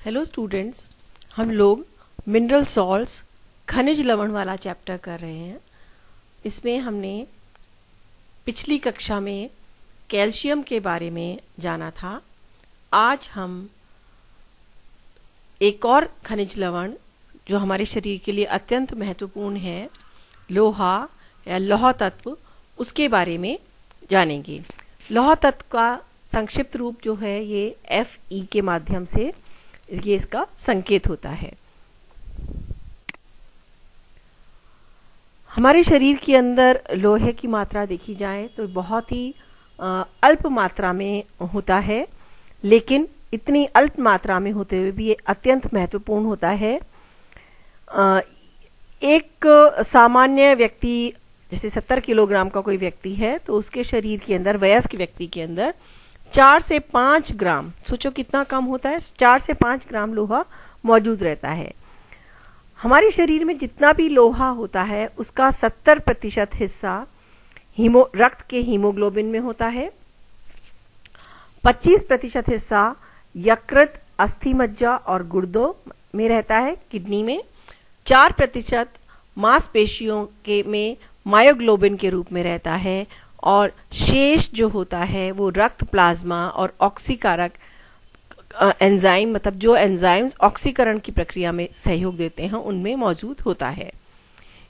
Hello students, हम लोग mineral salts खनिज लवण वाला चैप्टर कर रहे हैं। इसमें हमने पिछली कक्षा में कैल्शियम के बारे में जाना था। आज हम एक और खनिज लवण जो हमारे शरीर के लिए अत्यंत महत्वपूर्ण है, लोहा या लौह तत्व, उसके बारे में जानेंगे। लौह तत्व का संक्षिप्त रूप जो है ये Fe के माध्यम से ये इसका संकेत होता है। हमारे शरीर के अंदर लोहे की मात्रा देखी जाए तो बहुत ही अल्प मात्रा में होता है, लेकिन इतनी अल्प मात्रा में होते हुए भी ये अत्यंत महत्वपूर्ण होता है। एक सामान्य व्यक्ति, जैसे 70 किलोग्राम का कोई व्यक्ति है, तो उसके शरीर के अंदर, वयस्क व्यक्ति के अंदर 4 से 5 ग्राम, सोचो कितना कम होता है, 4 से 5 ग्राम लोहा मौजूद रहता है। हमारे शरीर में जितना भी लोहा होता है उसका 70% हिस्सा रक्त के हीमोग्लोबिन में होता है, 25% हिस्सा यकृत, अस्थि मज्जा और गुर्दों में रहता है, किडनी में 4% मांसपेशियों के में मायोग्लोबिन के रूप में रहता है, और शेष जो होता है वो रक्त प्लाज्मा और ऑक्सीकारक एंजाइम, मतलब जो एंजाइम्स ऑक्सीकरण की प्रक्रिया में सहयोग देते हैं, उनमें मौजूद होता है।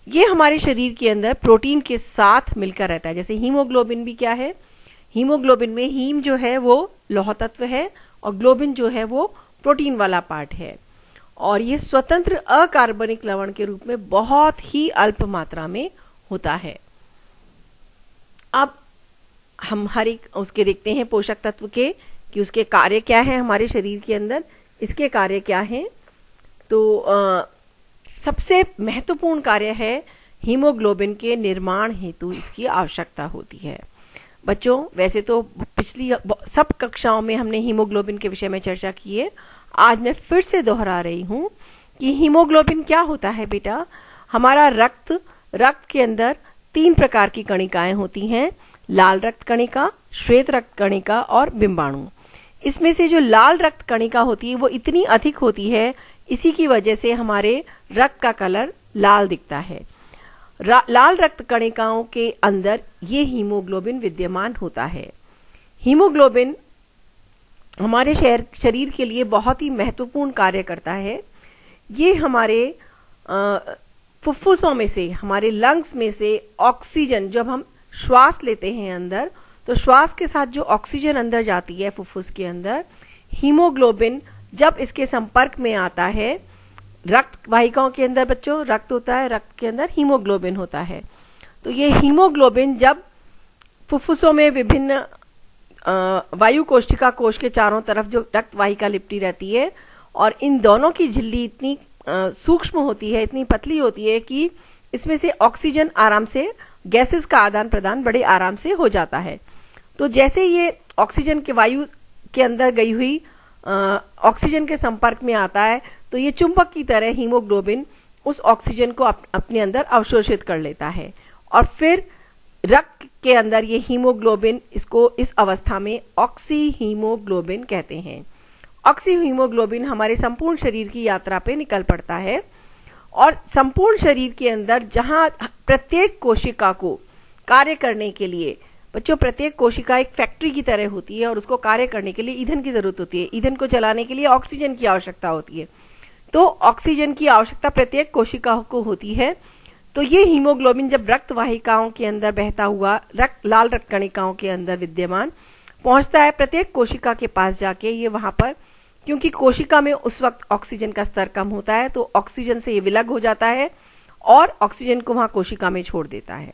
ये हमारे शरीर के अंदर प्रोटीन के साथ मिलकर रहता है। जैसे हीमोग्लोबिन भी क्या है, हीमोग्लोबिन में हीम जो है वो लौह तत्व है और ग्लोबिन जो है वो प्रोटीन वाला पार्ट है, और ये स्वतंत्र अकार्बनिक लवण के रूप में बहुत ही अल्प मात्रा में होता है। अब हम हर एक उसके देखते हैं पोषक तत्व के कि उसके कार्य क्या है हमारे शरीर के अंदर, इसके कार्य क्या हैं। तो सबसे महत्वपूर्ण कार्य है हीमोग्लोबिन के निर्माण हेतु इसकी आवश्यकता होती है। बच्चों, वैसे तो पिछली सब कक्षाओं में हमने हीमोग्लोबिन के विषय में चर्चा की है। आज मैं फिर से दोहरा रही हूं कि हीमोग्लोबिन क्या होता है। बेटा, हमारा रक्त के अंदर 3 प्रकार की कणिकाएं होती हैं, लाल रक्त कणिका, श्वेत रक्त कणिका और बिंबाणु। इसमें से जो लाल रक्त कणिका होती है वो इतनी अधिक होती है, इसी की वजह से हमारे रक्त का कलर लाल दिखता है। लाल रक्त कणिकाओं के अंदर ये हीमोग्लोबिन विद्यमान होता है। हीमोग्लोबिन हमारे शरीर के लिए बहुत ही महत्वपूर्ण कार्य करता है। ये हमारे फुफ्फुसों में से, हमारे लंग्स में से ऑक्सीजन, जब हम श्वास लेते हैं अंदर, तो श्वास के साथ जो ऑक्सीजन अंदर जाती है फुफ्फुस के अंदर, हीमोग्लोबिन जब इसके संपर्क में आता है, रक्त वाहिकाओं के अंदर बच्चों रक्त होता है, रक्त के अंदर हीमोग्लोबिन होता है। तो ये हीमोग्लोबिन जब फुफ्फुसों में विभिन्न वायु कोशिका कोश के चारों तरफ जो रक्त वाहिका लिपटी रहती है, और इन दोनों की झिल्ली इतनी सूक्ष्म होती है, इतनी पतली होती है कि इसमें से ऑक्सीजन आराम से, गैसेस का आदान प्रदान बड़े आराम से हो जाता है। तो जैसे ये ऑक्सीजन के वायु के अंदर गई हुई ऑक्सीजन के संपर्क में आता है, तो ये चुंबक की तरह हीमोग्लोबिन उस ऑक्सीजन को अपने अंदर अवशोषित कर लेता है, और फिर रक्त के अंदर ये हीमोग्लोबिन, इसको इस अवस्था में ऑक्सी हीमोग्लोबिन कहते हैं। ऑक्सी हीमोग्लोबिन हमारे संपूर्ण शरीर की यात्रा पे निकल पड़ता है, और संपूर्ण शरीर के अंदर जहां प्रत्येक कोशिका को कार्य करने के लिए, बच्चों प्रत्येक कोशिका एक फैक्ट्री की तरह होती है, और उसको कार्य करने के लिए ईंधन की जरूरत होती है। ईंधन को जलाने के लिए ऑक्सीजन की आवश्यकता होती है। तो ऑक्सीजन की आवश्यकता प्रत्येक कोशिका को होती है। तो ये हीमोग्लोबिन जब रक्त वाहिकाओं के अंदर बहता हुआ लाल रक्त कणिकाओं के अंदर विद्यमान पहुंचता है, प्रत्येक कोशिका के पास जाके ये वहां पर, क्योंकि कोशिका में उस वक्त ऑक्सीजन का स्तर कम होता है, तो ऑक्सीजन से ये विलग हो जाता है और ऑक्सीजन को वहां कोशिका में छोड़ देता है,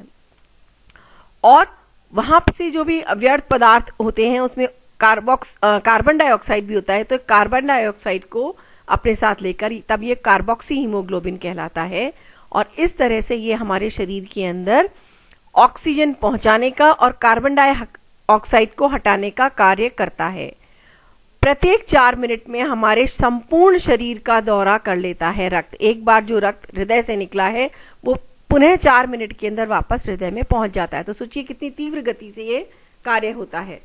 और वहां से जो भी व्यर्थ पदार्थ होते हैं उसमें कार्बन डाइऑक्साइड भी होता है। तो कार्बन डाइऑक्साइड को अपने साथ लेकर तब ये कार्बोक्सी हीमोग्लोबिन कहलाता है, और इस तरह से ये हमारे शरीर के अंदर ऑक्सीजन पहुंचाने का और कार्बन डाइऑक्साइड को हटाने का कार्य करता है। प्रत्येक 4 मिनट में हमारे संपूर्ण शरीर का दौरा कर लेता है रक्त। एक बार जो रक्त हृदय से निकला है वो पुनः 4 मिनट के अंदर वापस हृदय में पहुंच जाता है। तो सोचिए कितनी तीव्र गति से ये कार्य होता है।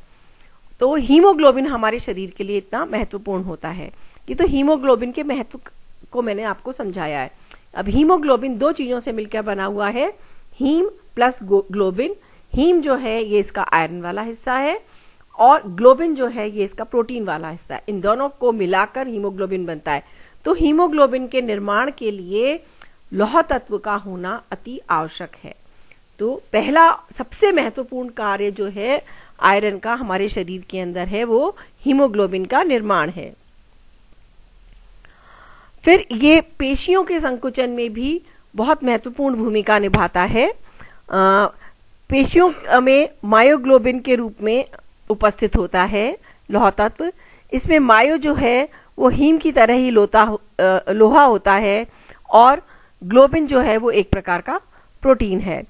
तो हीमोग्लोबिन हमारे शरीर के लिए इतना महत्वपूर्ण होता है। ये तो हीमोग्लोबिन के महत्व को मैंने आपको समझाया है। अब हीमोग्लोबिन दो चीजों से मिलकर बना हुआ है, हीम प्लस ग्लोबिन। हीम जो है ये इसका आयरन वाला हिस्सा है और ग्लोबिन जो है ये इसका प्रोटीन वाला हिस्सा है। इन दोनों को मिलाकर हीमोग्लोबिन बनता है। तो हीमोग्लोबिन के निर्माण के लिए लौह तत्व का होना अति आवश्यक है। तो पहला सबसे महत्वपूर्ण कार्य जो है आयरन का हमारे शरीर के अंदर है वो हीमोग्लोबिन का निर्माण है। फिर ये पेशियों के संकुचन में भी बहुत महत्वपूर्ण भूमिका निभाता है। पेशियों में मायोग्लोबिन के रूप में उपस्थित होता है लौह तत्व। इसमें मायो जो है वो हीम की तरह ही लोहा होता है और ग्लोबिन जो है वो एक प्रकार का प्रोटीन है।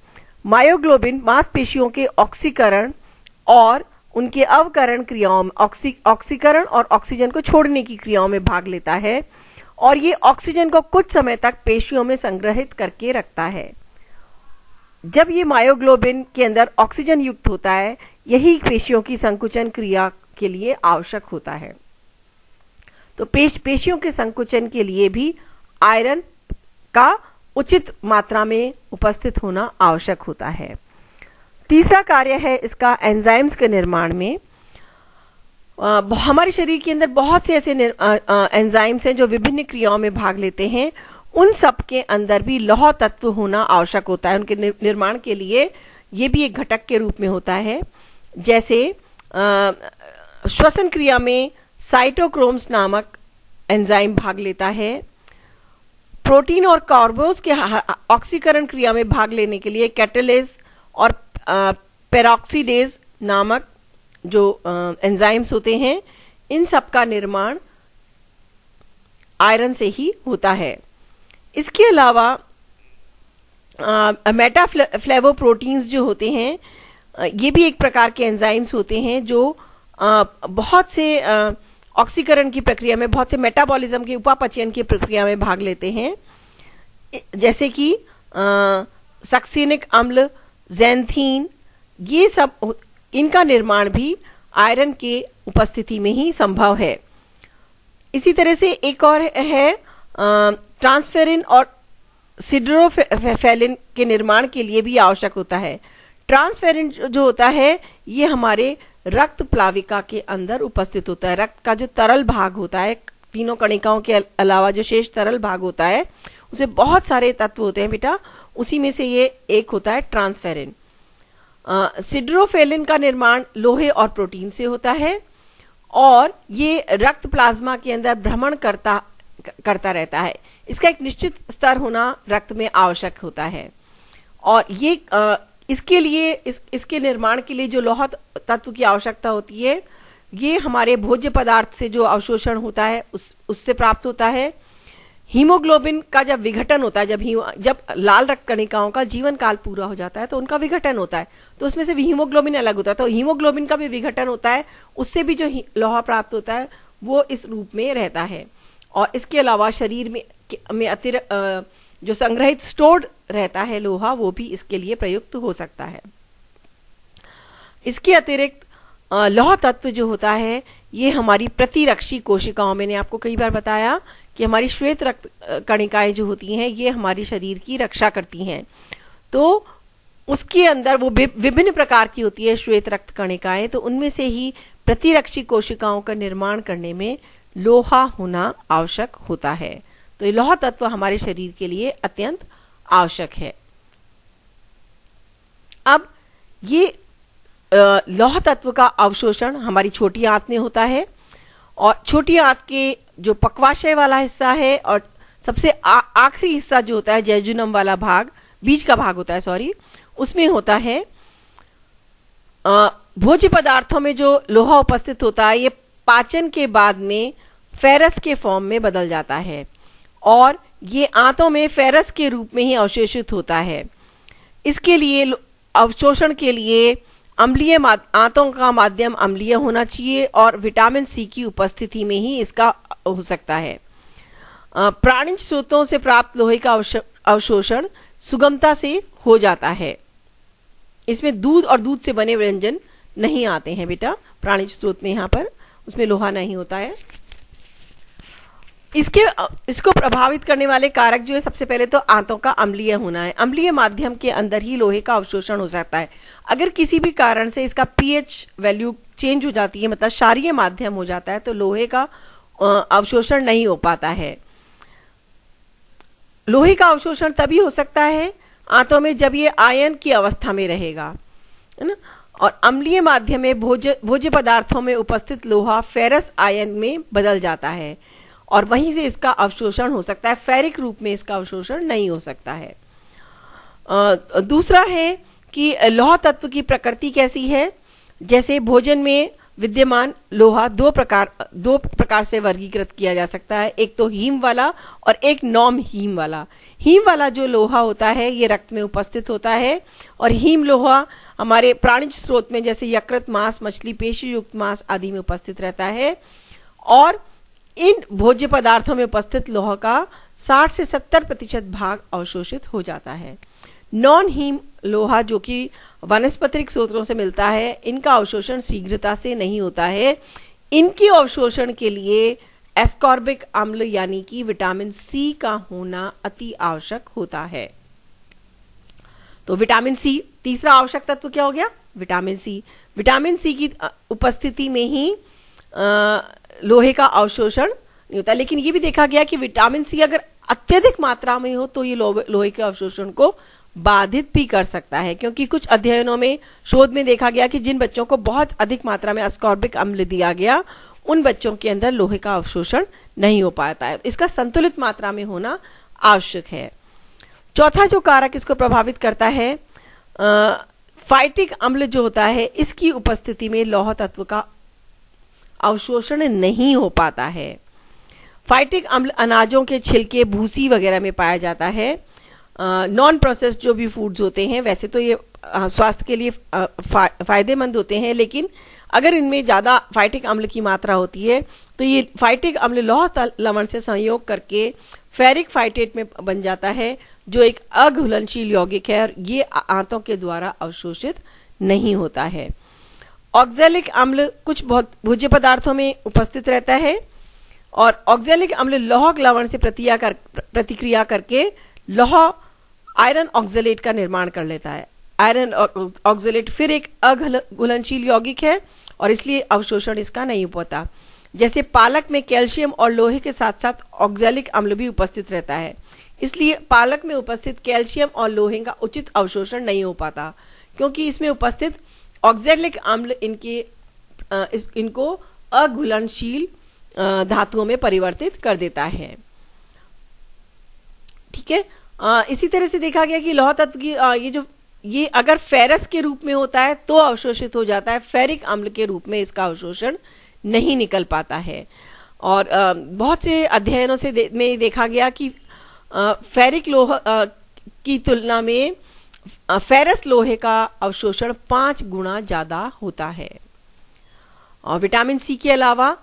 मायोग्लोबिन मांसपेशियों के ऑक्सीकरण और उनके अवकरण क्रियाओं में ऑक्सीकरण और ऑक्सीजन को छोड़ने की क्रियाओं में भाग लेता है और ये ऑक्सीजन को कुछ समय तक पेशियों में संग्रहित करके रखता है। जब ये मायोग्लोबिन के अंदर ऑक्सीजन युक्त होता है, यही पेशियों की संकुचन क्रिया के लिए आवश्यक होता है। तो पेशियों के संकुचन के लिए भी आयरन का उचित मात्रा में उपस्थित होना आवश्यक होता है। तीसरा कार्य है इसका एंजाइम्स के निर्माण में। हमारे शरीर के अंदर बहुत से ऐसे एंजाइम्स हैं जो विभिन्न क्रियाओं में भाग लेते हैं। उन सब के अंदर भी लौह तत्व होना आवश्यक होता है। उनके निर्माण के लिए ये भी एक घटक के रूप में होता है। जैसे श्वसन क्रिया में साइटोक्रोम्स नामक एंजाइम भाग लेता है। प्रोटीन और कार्बोज के ऑक्सीकरण क्रिया में भाग लेने के लिए कैटालेज और पेरोक्सीडेज नामक जो एंजाइम्स होते हैं, इन सब का निर्माण आयरन से ही होता है। इसके अलावा मेटाफ्लेवोप्रोटीन्स जो होते हैं, ये भी एक प्रकार के एंजाइम्स होते हैं जो बहुत से ऑक्सीकरण की प्रक्रिया में, बहुत से मेटाबॉलिज्म के उपापचयन की प्रक्रिया में भाग लेते हैं। जैसे कि सक्सिनिक अम्ल, ज़ैंथीन, ये सब, इनका निर्माण भी आयरन के उपस्थिति में ही संभव है। इसी तरह से एक और है ट्रांसफेरिन और सिड्रोफेलिन के निर्माण के लिए भी आवश्यक होता है। ट्रांसफेरिन जो होता है ये हमारे रक्त प्लाविका के अंदर उपस्थित होता है। रक्त का जो तरल भाग होता है, तीनों कणिकाओं के अलावा जो शेष तरल भाग होता है, उसमें बहुत सारे तत्व होते हैं बेटा, उसी में से ये एक होता है ट्रांसफेरिन। सिड्रोफेलिन का निर्माण लोहे और प्रोटीन से होता है और ये रक्त प्लाज्मा के अंदर भ्रमण करता रहता है। इसका एक निश्चित स्तर होना रक्त में आवश्यक होता है और ये इसके लिए इसके निर्माण के लिए जो लौह तत्व की आवश्यकता होती है, ये हमारे भोज्य पदार्थ से जो अवशोषण होता है उससे प्राप्त होता है। हीमोग्लोबिन का जब विघटन होता है, जब लाल रक्त कणिकाओं का जीवन काल पूरा हो जाता है तो उनका विघटन होता है, तो उसमें से हीमोग्लोबिन अलग होता है। तो हीमोग्लोबिन का भी विघटन होता है, उससे भी जो लोहा प्राप्त होता है वो इस रूप में रहता है। और इसके अलावा शरीर में अतिरिक्त जो संग्रहित स्टोर्ड रहता है लोहा, वो भी इसके लिए प्रयुक्त हो सकता है। इसके अतिरिक्त लौह तत्व जो होता है ये हमारी प्रतिरक्षी कोशिकाओं, मैंने आपको कई बार बताया कि हमारी श्वेत रक्त कणिकाएं जो होती हैं ये हमारी शरीर की रक्षा करती हैं। तो उसके अंदर वो विभिन्न प्रकार की होती है श्वेत रक्त कणिकाएं, तो उनमें से ही प्रतिरक्षी कोशिकाओं का निर्माण करने में लोहा होना आवश्यक होता है। तो ये लौह तत्व हमारे शरीर के लिए अत्यंत आवश्यक है। अब ये लौह तत्व का अवशोषण हमारी छोटी आंत में होता है और छोटी आंत के जो पक्वाशय वाला हिस्सा है और सबसे आखिरी हिस्सा जो होता है जैजुनम वाला भाग, बीज का भाग होता है, सॉरी, उसमें होता है भोज्य पदार्थों में जो लोहा उपस्थित होता है ये पाचन के बाद में फेरस के फॉर्म में बदल जाता है और ये आंतों में फेरस के रूप में ही अवशोषित होता है। इसके लिए अवशोषण के लिए अम्लीय आंतों का माध्यम अम्लीय होना चाहिए और विटामिन सी की उपस्थिति में ही इसका हो सकता है। प्राणिज स्रोतों से प्राप्त लोहे का अवशोषण सुगमता से हो जाता है। इसमें दूध और दूध से बने व्यंजन नहीं आते हैं बेटा, प्राणिज स्रोत में यहाँ पर उसमें लोहा नहीं होता है। इसको प्रभावित करने वाले कारक जो है, सबसे पहले तो आंतों का अम्लीय होना है। अम्लीय माध्यम के अंदर ही लोहे का अवशोषण हो सकता है। अगर किसी भी कारण से इसका पीएच वैल्यू चेंज हो जाती है, मतलब क्षारीय माध्यम हो जाता है, तो लोहे का अवशोषण नहीं हो पाता है। लोहे का अवशोषण तभी हो सकता है आंतों में जब ये आयन की अवस्था में रहेगा, है ना। और अम्लीय माध्यम में भोज्य पदार्थों में उपस्थित लोहा फेरस आयन में बदल जाता है और वहीं से इसका अवशोषण हो सकता है। फेरिक रूप में इसका अवशोषण नहीं हो सकता है। दूसरा है कि लौह तत्व की प्रकृति कैसी है। जैसे भोजन में विद्यमान लोहा दो प्रकार से वर्गीकृत किया जा सकता है, एक तो हीम वाला और एक नॉन हीम वाला। हीम वाला जो लोहा होता है ये रक्त में उपस्थित होता है, और हीम लोहा हमारे प्राणिज स्रोत में जैसे यकृत, मांस, मछली, पेशी युक्त मांस आदि में उपस्थित रहता है। और इन भोज्य पदार्थों में उपस्थित लोहा का 60 से 70% भाग अवशोषित हो जाता है। नॉन हीम लोहा जो कि वनस्पतिक स्रोतों से मिलता है, इनका अवशोषण शीघ्रता से नहीं होता है। इनके अवशोषण के लिए एस्कॉर्बिक अम्ल यानी कि विटामिन सी का होना अति आवश्यक होता है। तो विटामिन सी, तीसरा आवश्यक तत्व क्या हो गया? Vitamin C. विटामिन सी की उपस्थिति में ही लोहे का अवशोषण नहीं होता। लेकिन ये भी देखा गया कि विटामिन सी अगर अत्यधिक मात्रा में हो तो ये लोहे के अवशोषण को बाधित भी कर सकता है, क्योंकि कुछ अध्ययनों में, शोध में देखा गया कि जिन बच्चों को बहुत अधिक मात्रा में एस्कॉर्बिक अम्ल दिया गया, उन बच्चों के अंदर लोहे का अवशोषण नहीं हो पाता है। इसका संतुलित मात्रा में होना आवश्यक है। चौथा जो कारक इसको प्रभावित करता है, फाइटिक अम्ल जो होता है, इसकी उपस्थिति में लौह तत्व का अवशोषण नहीं हो पाता है। फाइटिक अम्ल अनाजों के छिलके, भूसी वगैरह में पाया जाता है। नॉन प्रोसेस्ड जो भी फूड्स होते हैं, वैसे तो ये स्वास्थ्य के लिए फायदेमंद होते हैं, लेकिन अगर इनमें ज्यादा फाइटिक अम्ल की मात्रा होती है तो ये फाइटिक अम्ल लौह लवण से संयोग करके फेरिक फाइटेट में बन जाता है, जो एक अघुलनशील यौगिक है, और ये आंतों के द्वारा अवशोषित नहीं होता है। ऑक्जेलिक अम्ल कुछ भोज्य पदार्थों में उपस्थित रहता है, और ऑक्जेलिक अम्ल लौह लवण से प्रतिक्रिया करके लौह आयरन ऑक्जेलेट का निर्माण कर लेता है। आयरन ऑक्जेलेट फिर एक अघुलनशील यौगिक है और इसलिए अवशोषण इसका नहीं हो पाता। जैसे पालक में कैल्शियम और लोहे के साथ साथ ऑक्जेलिक अम्ल भी उपस्थित रहता है, इसलिए पालक में उपस्थित कैल्शियम और लोहे का उचित अवशोषण नहीं हो पाता, क्योंकि इसमें उपस्थित ऑक्जेलिक अम्ल इनको अघुलनशील धातुओं में परिवर्तित कर देता है। ठीक है। इसी तरह से देखा गया कि लौह तत्व की ये अगर फेरस के रूप में होता है तो अवशोषित हो जाता है, फेरिक अम्ल के रूप में इसका अवशोषण नहीं निकल पाता है। और बहुत से अध्ययनों से में देखा गया कि फेरिक लोह की तुलना में फेरस लोहे का अवशोषण 5 गुना ज्यादा होता है। और विटामिन सी के अलावा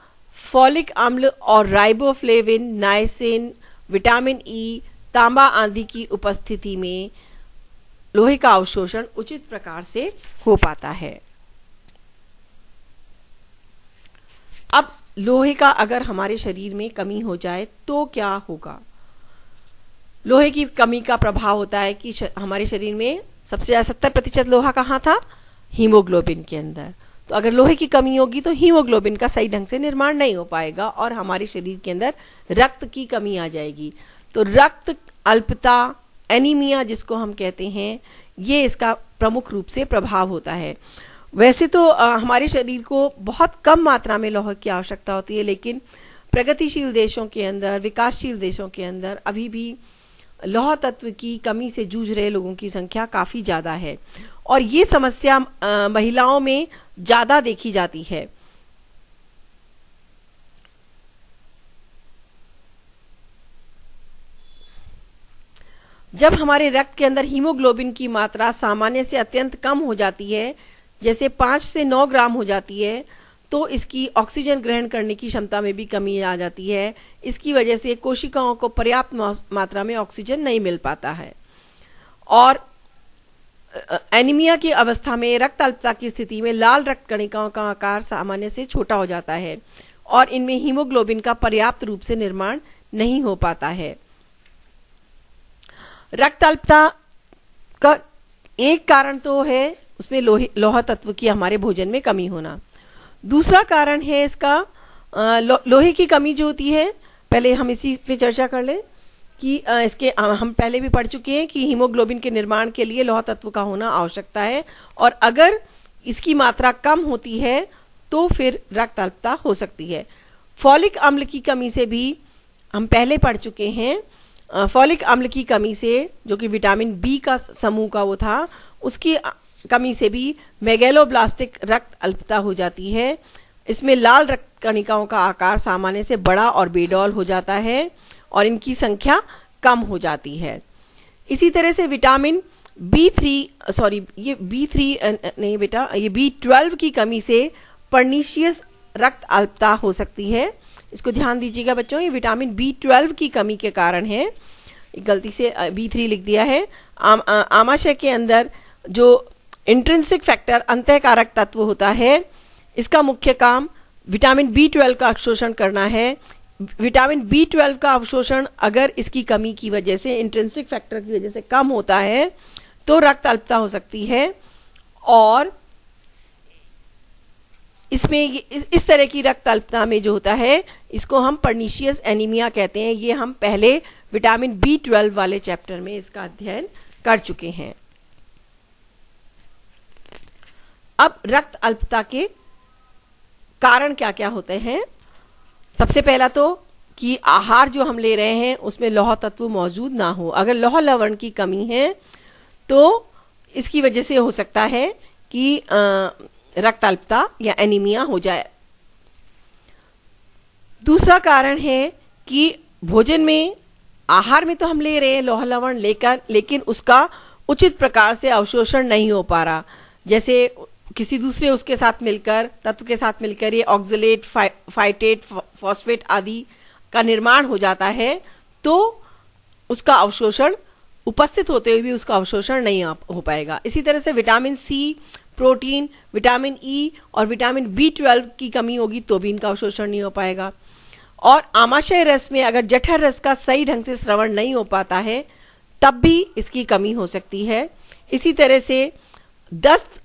फॉलिक अम्ल और राइबोफ्लेविन, नाइसिन, विटामिन ई, तांबा आदि की उपस्थिति में लोहे का अवशोषण उचित प्रकार से हो पाता है। अब लोहे का अगर हमारे शरीर में कमी हो जाए तो क्या होगा? लोहे की कमी का प्रभाव होता है कि हमारे शरीर में सबसे ज्यादा 70% लोहा कहाँ था? हीमोग्लोबिन के अंदर। तो अगर लोहे की कमी होगी तो हीमोग्लोबिन का सही ढंग से निर्माण नहीं हो पाएगा और हमारे शरीर के अंदर रक्त की कमी आ जाएगी। तो रक्त अल्पता, एनीमिया जिसको हम कहते हैं, ये इसका प्रमुख रूप से प्रभाव होता है। वैसे तो हमारे शरीर को बहुत कम मात्रा में लौह की आवश्यकता होती है, लेकिन प्रगतिशील देशों के अंदर, विकासशील देशों के अंदर अभी भी लौह तत्व की कमी से जूझ रहे लोगों की संख्या काफी ज्यादा है, और ये समस्या महिलाओं में ज्यादा देखी जाती है। जब हमारे रक्त के अंदर हीमोग्लोबिन की मात्रा सामान्य से अत्यंत कम हो जाती है, जैसे 5 से 9 ग्राम हो जाती है, तो इसकी ऑक्सीजन ग्रहण करने की क्षमता में भी कमी आ जाती है। इसकी वजह से कोशिकाओं को पर्याप्त मात्रा में ऑक्सीजन नहीं मिल पाता है, और एनीमिया की अवस्था में रक्त अल्पता की स्थिति में लाल रक्त कणिकाओं का आकार सामान्य से छोटा हो जाता है और इनमें हीमोग्लोबिन का पर्याप्त रूप से निर्माण नहीं हो पाता है। रक्त अल्पता का एक कारण तो है उसमें लोहा तत्व की हमारे भोजन में कमी होना। दूसरा कारण है इसका लोहे की कमी जो होती है, पहले हम इसी पे चर्चा कर लें कि इसके हम पहले भी पढ़ चुके हैं कि हीमोग्लोबिन के निर्माण के लिए लोहा तत्व का होना आवश्यकता है, और अगर इसकी मात्रा कम होती है तो फिर रक्त अल्पता हो सकती है। फॉलिक अम्ल की कमी से भी हम पहले पढ़ चुके हैं। फॉलिक अम्ल की कमी से, जो कि विटामिन बी का समूह का वो था, उसकी कमी से भी मेगैलोब्लास्टिक रक्त अल्पता हो जाती है। इसमें लाल रक्त कणिकाओं का आकार सामान्य से बड़ा और बेडौल हो जाता है और इनकी संख्या कम हो जाती है। इसी तरह से विटामिन B12 की कमी से पर्नीशियस रक्त अल्पता हो सकती है। इसको ध्यान दीजिएगा बच्चों, ये विटामिन B12 की कमी के कारण है। गलती से B3 लिख दिया है। आमाशय के अंदर जो इंट्रिंसिक फैक्टर अंतःकारक तत्व होता है, इसका मुख्य काम विटामिन B12 का अवशोषण करना है। विटामिन B12 का अवशोषण अगर इसकी कमी की वजह से, इंट्रिंसिक फैक्टर की वजह से कम होता है तो रक्त अल्पता हो सकती है, और इसमें इस तरह की रक्त अल्पता में जो होता है इसको हम पर्नीशियस एनीमिया कहते हैं। ये हम पहले विटामिन B12 वाले चैप्टर में इसका अध्ययन कर चुके हैं। अब रक्त अल्पता के कारण क्या क्या होते हैं। सबसे पहला तो कि आहार जो हम ले रहे हैं उसमें लौह तत्व मौजूद ना हो। अगर लौह लवण की कमी है तो इसकी वजह से हो सकता है कि रक्त अल्पता या एनीमिया हो जाए। दूसरा कारण है कि भोजन में, आहार में तो हम ले रहे हैं लौह लवण लेकर, लेकिन उसका उचित प्रकार से अवशोषण नहीं हो पा रहा। जैसे किसी दूसरे उसके साथ मिलकर, तत्व के साथ मिलकर ये ऑक्सलेट, फाइटेट, फॉस्फेट आदि का निर्माण हो जाता है, तो उसका अवशोषण उपस्थित होते हुए भी उसका अवशोषण नहीं हो पाएगा। इसी तरह से vitamin C, protein, vitamin E और विटामिन B12 की कमी होगी तो भी इनका अवशोषण नहीं हो पाएगा। और आमाशय रस में अगर जठर रस का सही ढंग से स्रवण नहीं हो पाता है तब भी इसकी कमी हो सकती है। इसी तरह से दस्त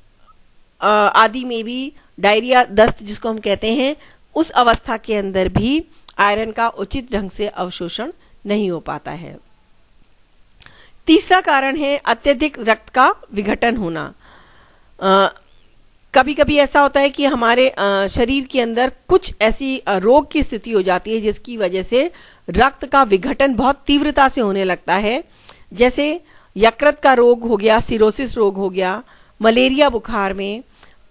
आदि में भी, डायरिया, दस्त जिसको हम कहते हैं, उस अवस्था के अंदर भी आयरन का उचित ढंग से अवशोषण नहीं हो पाता है। तीसरा कारण है अत्यधिक रक्त का विघटन होना। कभी कभी ऐसा होता है कि हमारे शरीर के अंदर कुछ ऐसी रोग की स्थिति हो जाती है जिसकी वजह से रक्त का विघटन बहुत तीव्रता से होने लगता है। जैसे यकृत का रोग हो गया, सिरोसिस रोग हो गया, मलेरिया बुखार में,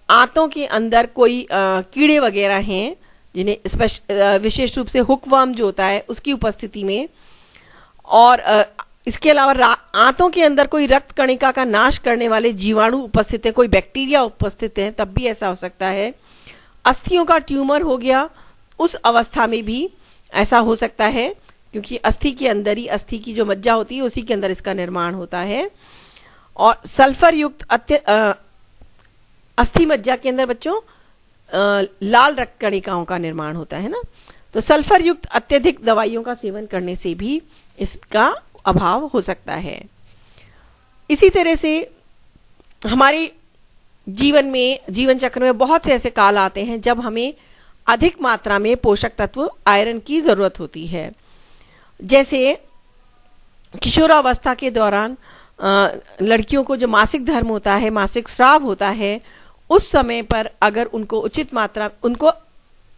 आंतों के अंदर कोई कीड़े वगैरह हैं जिन्हें विशेष रूप से हुकवर्म जो होता है उसकी उपस्थिति में, और इसके अलावा आंतों के अंदर कोई रक्त कणिका का नाश करने वाले जीवाणु उपस्थित है, कोई बैक्टीरिया उपस्थित है, तब भी ऐसा हो सकता है। अस्थियों का ट्यूमर हो गया, उस अवस्था में भी ऐसा हो सकता है, क्योंकि अस्थि के अंदर ही, अस्थि की जो मज्जा होती है उसी के अंदर इसका निर्माण होता है। और सल्फर युक्त अस्थि मज्जा के अंदर बच्चों लाल रक्त कणिकाओं का निर्माण होता है ना, तो सल्फर युक्त अत्यधिक दवाइयों का सेवन करने से भी इसका अभाव हो सकता है। इसी तरह से हमारे जीवन में, जीवन चक्र में बहुत से ऐसे काल आते हैं जब हमें अधिक मात्रा में पोषक तत्व आयरन की जरूरत होती है। जैसे किशोरावस्था के दौरान लड़कियों को जो मासिक धर्म होता है, मासिक स्राव होता है, उस समय पर अगर उनको उचित मात्रा, उनको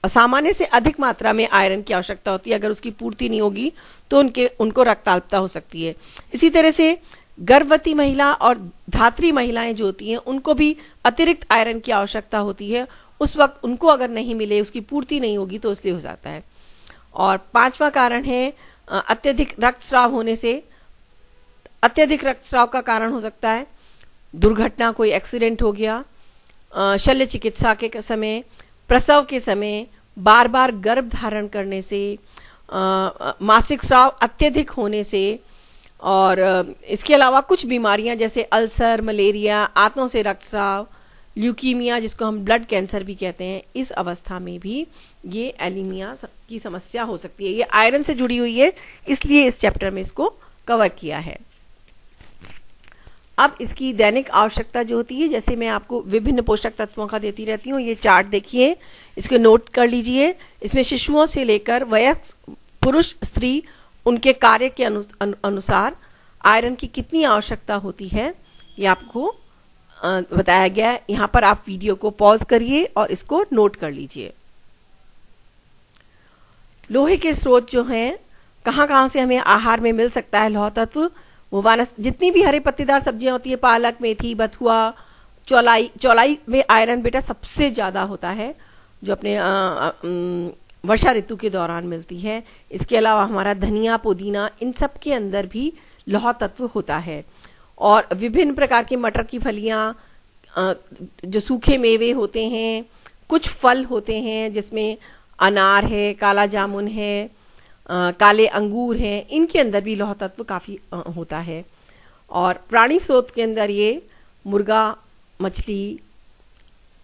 सामान्य से अधिक मात्रा में आयरन की आवश्यकता होती है, अगर उसकी पूर्ति नहीं होगी तो उनको रक्ताल्पता हो सकती है। इसी तरह से गर्भवती महिला और धात्री महिलाएं जो होती हैं उनको भी अतिरिक्त आयरन की आवश्यकता होती है। उस वक्त उनको अगर नहीं मिले, उसकी पूर्ति नहीं होगी तो इसलिए हो जाता है। और पांचवा कारण है अत्यधिक रक्तस्राव होने से, अत्यधिक रक्तस्राव का कारण हो सकता है दुर्घटना, कोई एक्सीडेंट हो गया, शल्य चिकित्सा के समय, प्रसव के समय, बार बार गर्भ धारण करने से, मासिक स्राव अत्यधिक होने से, और इसके अलावा कुछ बीमारियां जैसे अल्सर, मलेरिया, आंतों से रक्तस्राव, ल्यूकीमिया जिसको हम ब्लड कैंसर भी कहते हैं, इस अवस्था में भी ये एनीमिया की समस्या हो सकती है। ये आयरन से जुड़ी हुई है, इसलिए इस चैप्टर में इसको कवर किया है। अब इसकी दैनिक आवश्यकता जो होती है, जैसे मैं आपको विभिन्न पोषक तत्वों का देती रहती हूँ, ये चार्ट देखिए, इसको नोट कर लीजिए। इसमें शिशुओं से लेकर वयस्क पुरुष स्त्री उनके कार्य के अनुसार आयरन की कितनी आवश्यकता होती है ये आपको बताया गया है। यहाँ पर आप वीडियो को पॉज करिए और इसको नोट कर लीजिए। लोहे के स्रोत जो हैं, कहाँ से हमें आहार में मिल सकता है लौह तत्व, वो जितनी भी हरे पत्तेदार सब्जियां होती है, पालक, मेथी, बथुआ, चौलाई में आयरन बेटा सबसे ज्यादा होता है, जो अपने वर्षा ऋतु के दौरान मिलती है। इसके अलावा हमारा धनिया, पुदीना, इन सब के अंदर भी लौह तत्व होता है। और विभिन्न प्रकार की मटर की फलियां, जो सूखे मेवे होते हैं, कुछ फल होते हैं जिसमें अनार है, काला जामुन है, काले अंगूर हैं, इनके अंदर भी लौह तत्व काफी होता है। और प्राणी स्रोत के अंदर ये मुर्गा, मछली,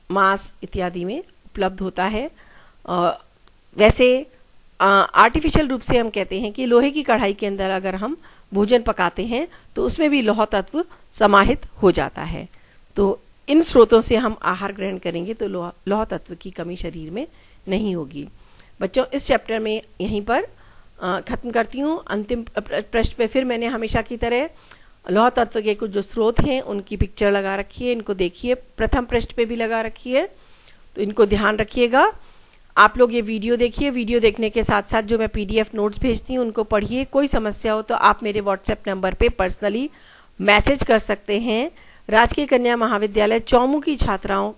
मांस इत्यादि में उपलब्ध होता है। वैसे आर्टिफिशियल रूप से हम कहते हैं कि लोहे की कढ़ाई के अंदर अगर हम भोजन पकाते हैं तो उसमें भी लौह तत्व समाहित हो जाता है। तो इन स्रोतों से हम आहार ग्रहण करेंगे तो लौह तत्व की कमी शरीर में नहीं होगी। बच्चों, इस चैप्टर में यहीं पर खत्म करती हूँ। अंतिम पृष्ठ पे फिर मैंने हमेशा की तरह लौह तत्व के कुछ जो स्रोत हैं उनकी पिक्चर लगा रखी है, इनको देखिए। प्रथम पृष्ठ पे भी लगा रखी है, तो इनको ध्यान रखिएगा। आप लोग ये वीडियो देखिए, वीडियो देखने के साथ साथ जो मैं पीडीएफ नोट्स भेजती हूँ उनको पढ़िए। कोई समस्या हो तो आप मेरे व्हाट्सएप नंबर पे पर्सनली मैसेज कर सकते हैं। राजकीय कन्या महाविद्यालय चौमू की छात्राओं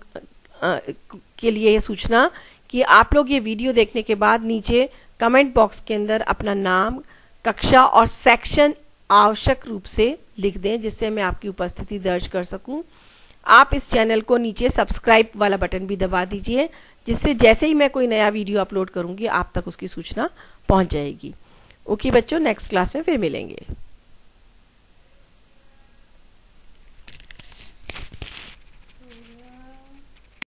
के लिए सूचना कि आप लोग ये वीडियो देखने के बाद नीचे कमेंट बॉक्स के अंदर अपना नाम, कक्षा और सेक्शन आवश्यक रूप से लिख दें, जिससे मैं आपकी उपस्थिति दर्ज कर सकूं। आप इस चैनल को नीचे सब्सक्राइब वाला बटन भी दबा दीजिए, जिससे जैसे ही मैं कोई नया वीडियो अपलोड करूंगी आप तक उसकी सूचना पहुंच जाएगी। ओके बच्चों, नेक्स्ट क्लास में फिर मिलेंगे।